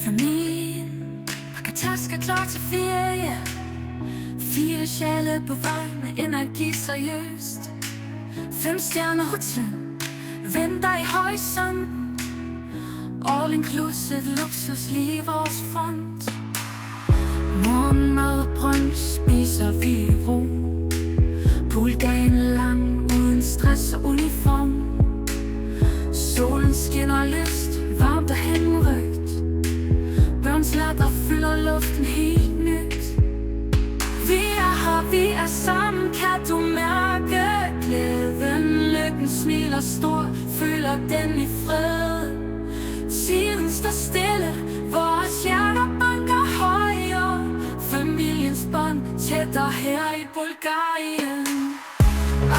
Familien pakker tasker klar til ferie. 4 sjæle på vej med energi seriøst. 5-stjerner hotel venter i horisont. All inclusive luksus lige i vores front. Morgenmad og brunch spiser vi i ro. Pooldagen lang uden stress og uniform. Solen skinner lyst, varmt og henrygt. Børns latter fylder luften helt nyt. Vi er her, vi er sammen, kan du mærke glæden? Lykken smiler stor, føler den i fred. Tiden står stille, vores hjerter banker højere. Familiens bånd tættere her i Bulgarien.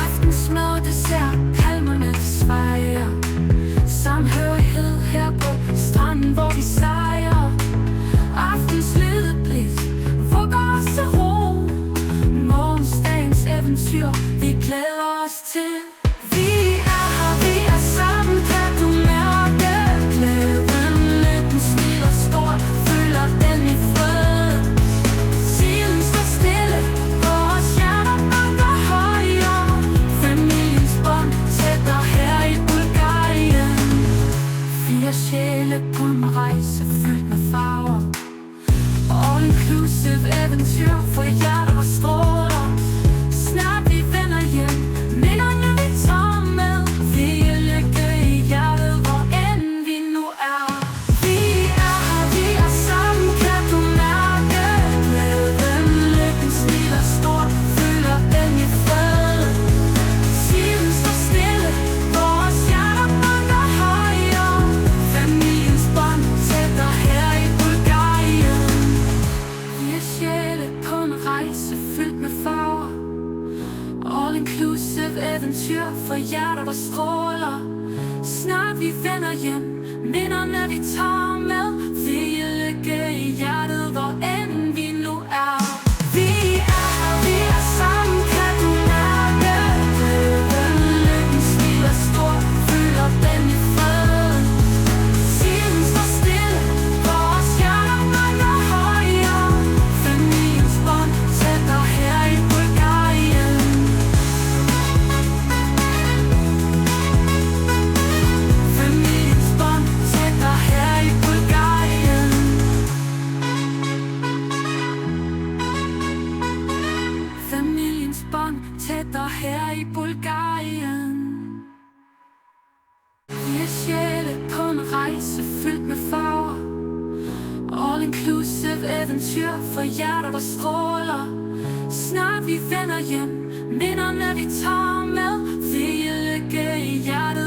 Aftensmad, dessert, palmerne svejer. Samhørighed her på stranden, hvor vi sejrer. Aftens lydeblik vugger os til ro. Morgensdagens eventyr, vi glæder os til. Vi er her, vi er sammen, kan du mærke glæden? Lykken smiler stort, føler den i fred. Tiden står stille, vores hjerter banker højere. Familiens bånd tættere her i Bulgarien. 4 sjæle på en rejse fyldt med farver. All inclusive eventyr for hjerter og stråler. Snart vi vender hjem, minderne vi tager med. Vi er lykke i hjertet, hvor end vi nu er. Vi er her, vi er sammen, kan du mærke glæden? Lykken smiler stort, føler den i fred. Tiden står stille, vores hjerter banker højere. Familiens bånd tættere her i Bulgarien. Vi er sjæle på en rejse fyldt med farver. All inclusive eventyr for hjerter der stråler. Snart vi vender hjem, minderne vi tager med. Vi er lykke i hjertet, hvor end vi nu er. Vi er her, vi er sammen, kan du mærke glæden? Lykken smiler stort, føler den i fred. Tiden står stille, vores hjerter banker højere. Familiens bånd tættere her i Bulgarien. Familiens bånd tættere her i Bulgarien. Familiens bånd tættere her i Bulgarien. Vi er sjæle på en rejse fyldt med farver. All inclusive eventyr for hjerter der stråler. Snart vi vender hjem, minderne vi tager med. Vi er lykke i hjertet,